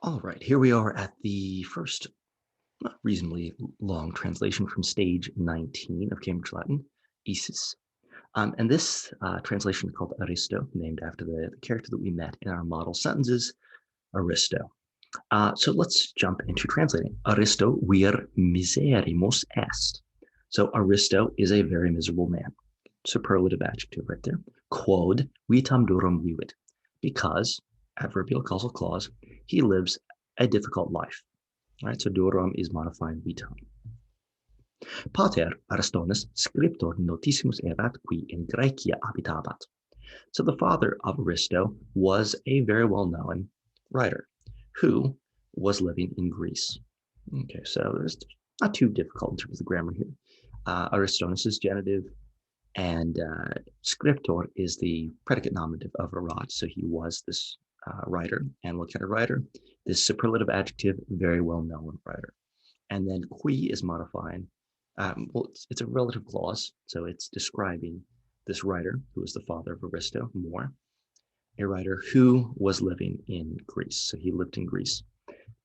All right, here we are at the first reasonably long translation from stage 19 of Cambridge Latin, Isis. And this translation is called Aristo, named after the character that we met in our model sentences, Aristo. So let's jump into translating. Aristo vir miserimus est. So Aristo is a very miserable man. Superlative adjective right there. Quod vitam durum vivit. Because, adverbial causal clause, he lives a difficult life. All right, so durum is modifying vitam. Pater Aristonus scriptor notissimus erat qui in Graecia habitabat. So the father of Aristo was a very well-known writer who was living in Greece. Okay, so it's not too difficult in terms of the grammar here. Aristonus is genitive, and scriptor is the predicate nominative of erat. So he was this writer. And what kind of writer? This superlative adjective, very well-known writer. And then qui is modifying. Well, it's a relative clause, so it's describing this writer who is the father of Aristo more, a writer who was living in Greece. So he lived in Greece.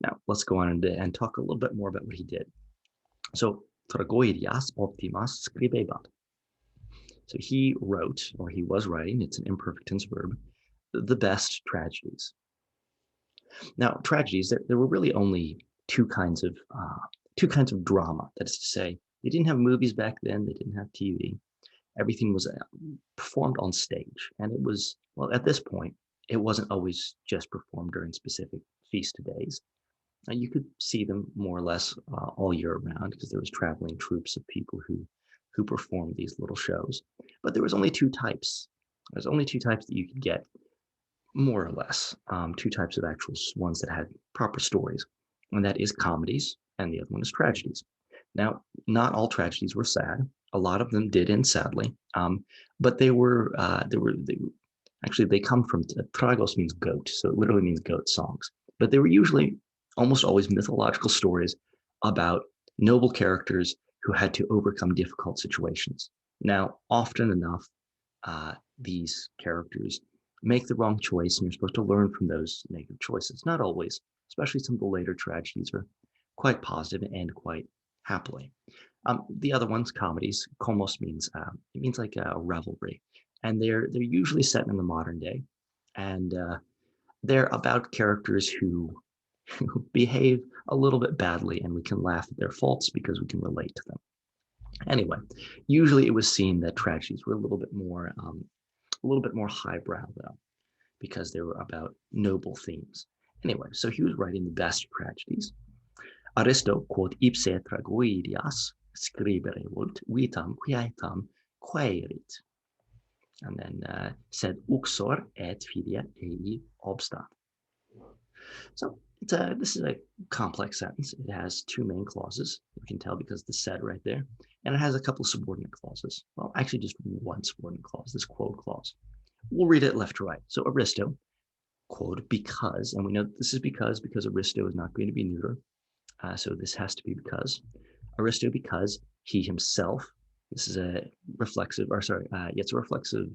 Now let's go on and talk a little bit more about what he did. So tragoedias optimas scribebat. So he wrote, or he was writing, it's an imperfect tense verb, the best tragedies. Now, tragedies, there were really only two kinds of drama. That is to say, they didn't have movies back then. They didn't have TV. Everything was performed on stage, and it was, well, at this point, it wasn't always just performed during specific feast days. You could see them more or less all year round because there was traveling troops of people who performed these little shows. But there was only two types. There's only two types that you could get, more or less, two types of actual ones that had proper stories, and that is comedies, and the other one is tragedies. Now, not all tragedies were sad. A lot of them did end sadly, but they actually, they come from, tragos means goat, so it literally means goat songs. But they were usually almost always mythological stories about noble characters who had to overcome difficult situations. Now, often enough, these characters make the wrong choice, and you're supposed to learn from those negative choices. Not always, especially some of the later tragedies are quite positive and end quite happily. The other ones, comedies, komos means it means like a revelry, and they're usually set in the modern day, and they're about characters who behave a little bit badly, and we can laugh at their faults because we can relate to them. Anyway, usually it was seen that tragedies were a little bit more highbrow though, because they were about noble themes. Anyway, so he was writing the best tragedies. Aristo quod ipse tragoedias scribere vult vitam quietam quaerit. And then said uxor et filia ei obstat. So this is a complex sentence. It has two main clauses. You can tell because the said right there. And it has a couple of subordinate clauses. Well, actually just one subordinate clause, this quod clause. We'll read it left to right. So Aristo, quote, because, and we know this is because Aristo is not going to be neuter. So this has to be because. Aristo, because he himself, this is a reflexive, or sorry, it's a reflexive,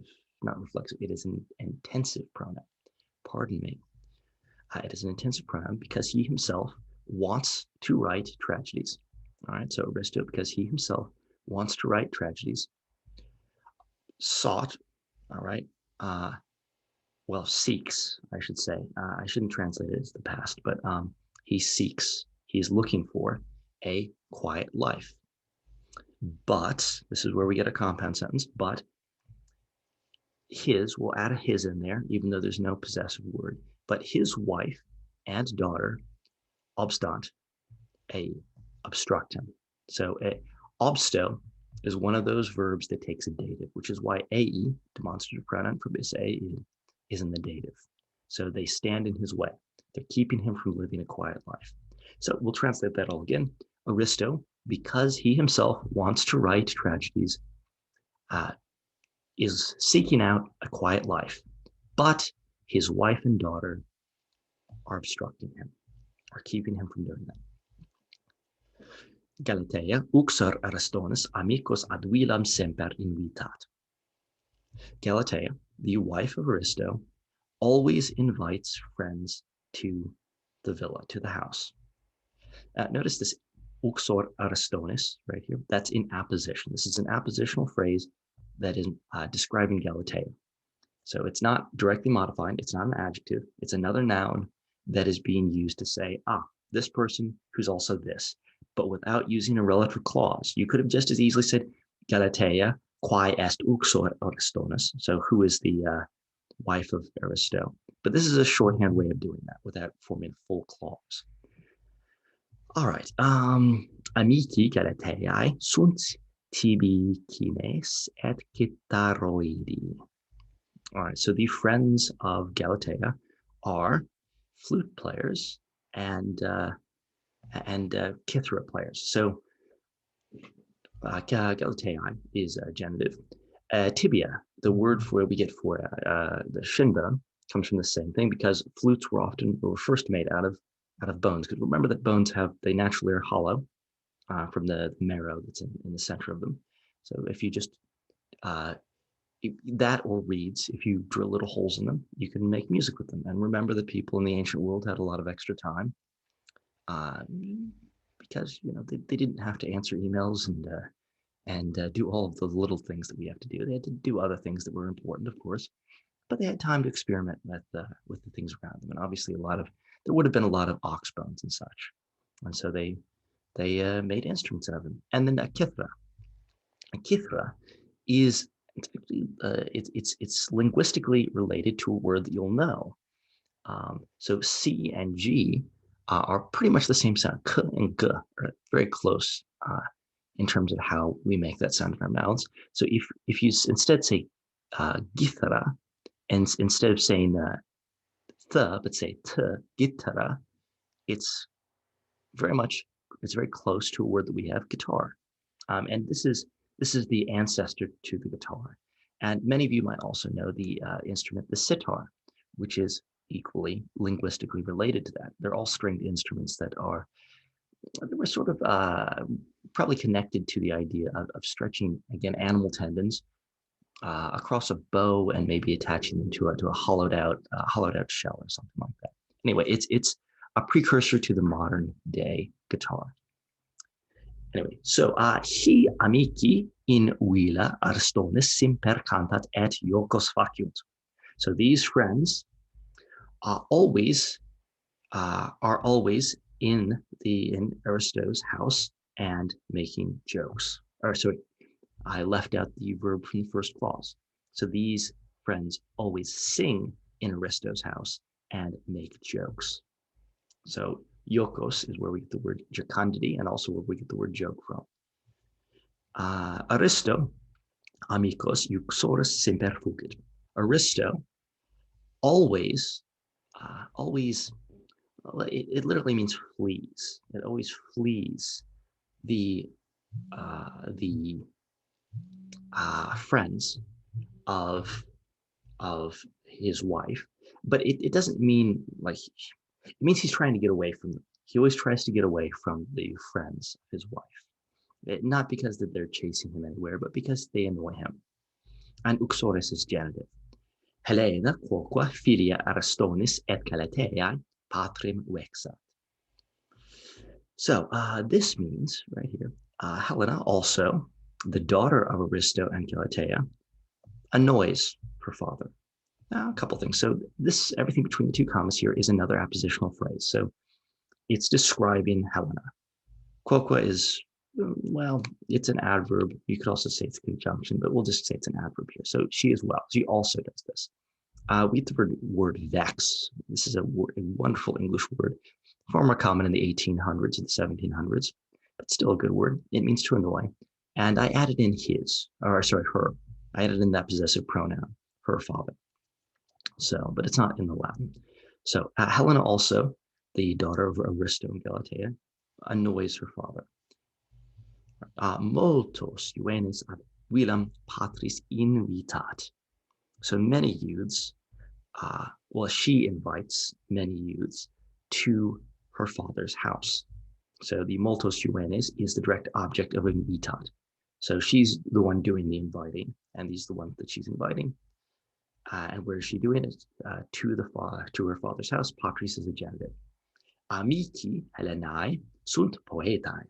not reflexive, it is an intensive pronoun. Pardon me. It is an intensive pronoun because he himself wants to write tragedies. All right, so Aristo, because he himself wants to write tragedies, sought, all right, well, seeks, I should say. I shouldn't translate it as the past, but he seeks, he's looking for a quiet life. But, this is where we get a compound sentence, but his, we'll add a his in there, even though there's no possessive word, but his wife and daughter obstant, obstruct him. So obsto is one of those verbs that takes a dative, which is why ae, demonstrative pronoun for this ae, is in the dative. So they stand in his way. They're keeping him from living a quiet life. So we'll translate that all again. Aristo, because he himself wants to write tragedies, is seeking out a quiet life, but his wife and daughter are obstructing him, are keeping him from doing that. Galatea, uxor Aristonus amicus ad vilam semper invitat. Galatea, the wife of Aristo, always invites friends to the villa, to the house. Notice this uxor aristonis right here. That's in apposition. This is an appositional phrase that is describing Galatea. So it's not directly modified. It's not an adjective. It's another noun that is being used to say, this person who's also this, but without using a relative clause. You could have just as easily said, Galatea, quae est uxor Aristonus. So who is the wife of Aristo? But this is a shorthand way of doing that without forming a full clause. All right. Amici Galateae sunt tibi kines et kitaroidi. All right, so the friends of Galatea are flute players and kithara players. So Galatea is genitive. Tibia, the word for we get for the shin bone, comes from the same thing because flutes were first made out of bones. Because remember that bones they naturally are hollow from the marrow that's in the center of them. So if you just that or reeds, if you drill little holes in them, you can make music with them. And remember that people in the ancient world had a lot of extra time because they didn't have to answer emails and do all of the little things that we have to do. They had to do other things that were important, of course, but they had time to experiment with the things around them. And obviously, there would have been a lot of ox bones and such, and so they made instruments out of them. And then a kithra is it's linguistically related to a word that you'll know. So C and G are pretty much the same sound. K and G are very close in terms of how we make that sound in our mouths. So if you instead say githara, and instead of saying th, but say t, githara, it's very close to a word that we have, guitar. And this is the ancestor to the guitar. And many of you might also know the instrument, the sitar, which is equally linguistically related to that. They're all stringed instruments that were sort of probably connected to the idea of stretching, again, animal tendons across a bow and maybe attaching them to a hollowed out shell or something like that. Anyway, it's a precursor to the modern day guitar. Anyway, so hi amici in villa Aristonis simper cantat et iocos faciunt. So these friends are always in Aristo's house and making jokes. Or sorry, I left out the verb from the first clause. So these friends always sing in Aristo's house and make jokes. So Iokos is where we get the word jocundity and also where we get the word joke from. Aristo, amicos, euxorus semper fugit. Aristo always, it literally means flees. It always flees the friends of his wife, but it doesn't mean like it means he's trying to get away from them. He always tries to get away from the friends of his wife, not because that they're chasing him anywhere, but because they annoy him. And uxores is genitive. Helena quoque filia Aristonis et Galateae patrem vexat. So this means right here, Helena, also the daughter of Aristo and Galatea, annoys her father. Now, a couple things. So everything between the two commas here is another appositional phrase. So it's describing Helena. Quoque is, well, it's an adverb. You could also say it's a conjunction, but we'll just say it's an adverb here. So she as well. She also does this. We get the word vex. This is a wonderful English word, far more common in the 1800s and the 1700s, but still a good word. It means to annoy. And I added in her. I added in that possessive pronoun, her father. So, but it's not in the Latin. So Helena also, the daughter of Aristo and Galatea, annoys her father. Multos juvenes ad villam patris invitat. So many youths, she invites many youths to her father's house. So the multos juvenes is the direct object of invitat. So she's the one doing the inviting, and he's the one that she's inviting. And where is she doing it? To her father's house. Patris is a genitive. Amici Helenae sunt poetae.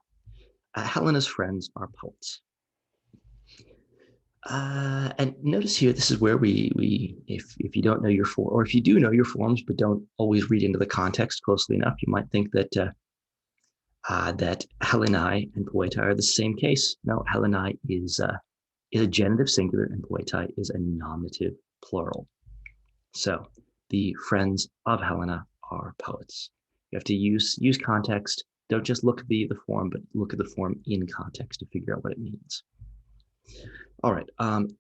Helena's friends are poets. And notice here, this is where if you don't know your form, or if you do know your forms but don't always read into the context closely enough, you might think that that Helenae and poetae are the same case. No, Helenae is a genitive singular and poetae is a nominative plural. So the friends of Helena are poets. You have to use context. Don't just look at the form, but look at the form in context to figure out what it means. All right.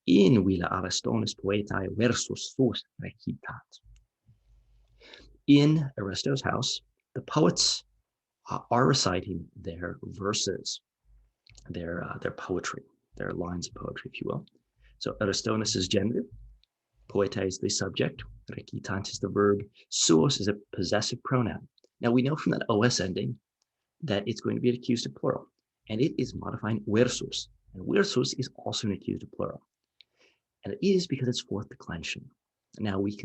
In villa Aristonis poetae versus sus recitat. In Aristo's house, the poets are reciting their verses, their poetry, their lines of poetry, if you will. So Aristonus is genitive, poetae is the subject, recitant is the verb, sus is a possessive pronoun. Now we know from that os ending that it's going to be an accusative plural, and it is modifying versus, and versus is also an accusative plural, and it is because it's fourth declension. Now we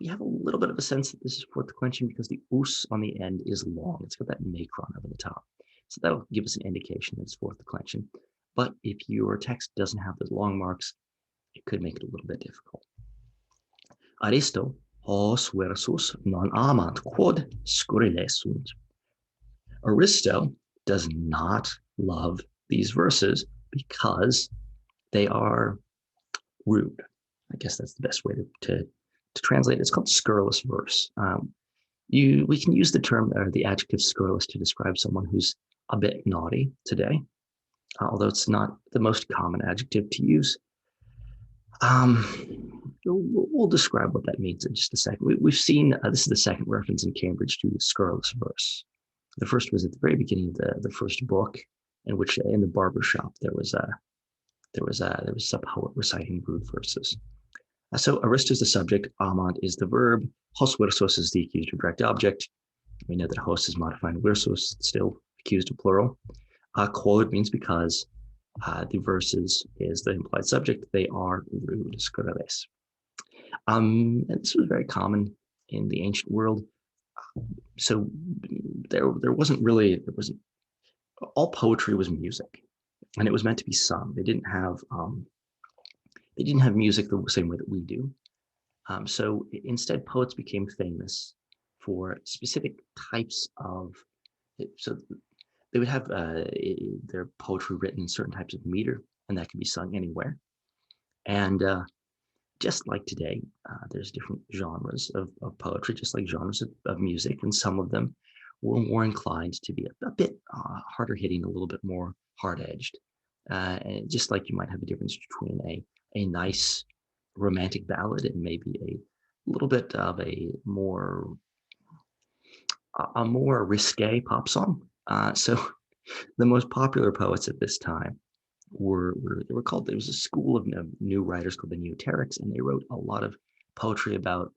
have a little bit of a sense that this is fourth declension because the us on the end is long. It's got that macron over the top. So that'll give us an indication that it's fourth declension. But if your text doesn't have those long marks, it could make it a little bit difficult. Aristo hos versus non amant quod scurrile sunt. Aristo does not love these verses because they are rude. I guess that's the best way to translate it. It's called scurrilous verse. We can use the term or the adjective scurrilous to describe someone who's a bit naughty today, although it's not the most common adjective to use. We'll describe what that means in just a second. We've seen this is the second reference in Cambridge to scurrilous verse. The first was at the very beginning of the first book, in which in the barber shop there was a poet reciting rude verses. So Aristo is the subject, amant is the verb, hos versus is the accusative direct object. We know that hos is modifying versus, still accusative plural. Quod means because. The verses is the implied subject. They are rude, scurriles. And this was very common in the ancient world. So there wasn't all poetry was music, and it was meant to be sung. They didn't have music the same way that we do. So instead, poets became famous for specific types of. So they would have their poetry written in certain types of meter, and that could be sung anywhere. And just like today, there's different genres of poetry, just like genres of music, and some of them were more inclined to be a bit harder hitting, a little bit more hard-edged. And just like you might have a difference between a nice romantic ballad and maybe a little bit of a more risque pop song. So the most popular poets at this time were called. There was a school of new writers called the Neoterics, and they wrote a lot of poetry about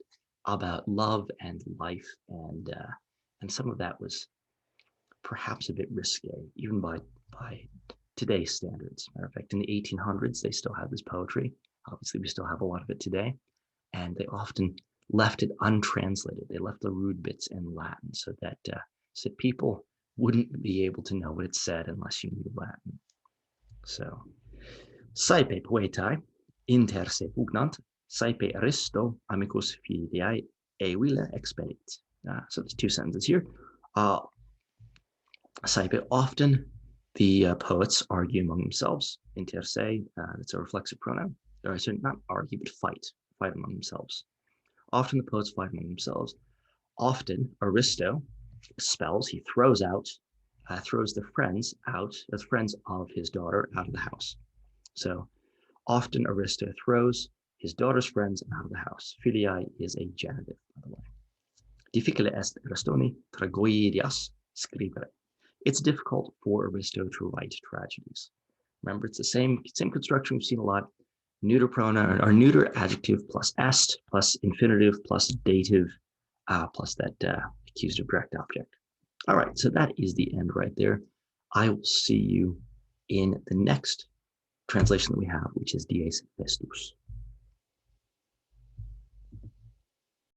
love and life, and some of that was perhaps a bit risque, even by today's standards. Matter of fact, in the 1800s, they still had this poetry. Obviously, we still have a lot of it today, and they often left it untranslated. They left the rude bits in Latin so that people wouldn't be able to know what it said unless you knew Latin. So, saepe poetae inter se pugnant, saepe Aristo amicus filiae evila expellit. So there's two sentences here. Saepe, often the poets argue among themselves. Inter se, that's a reflexive pronoun. Or so not argue, but fight among themselves. Often the poets fight among themselves. Often Aristo expels, he throws the friends out, as friends of his daughter, out of the house. So often Aristo throws his daughter's friends out of the house. Filiae is a genitive, by the way. Difficile est Aristoni tragedias scribere. It's difficult for Aristo to write tragedies. Remember, it's the same construction we've seen a lot. Neuter pronoun or neuter adjective plus est plus infinitive plus dative plus that accusative direct object. All right, so that is the end right there. I will see you in the next translation that we have, which is Dies Festus.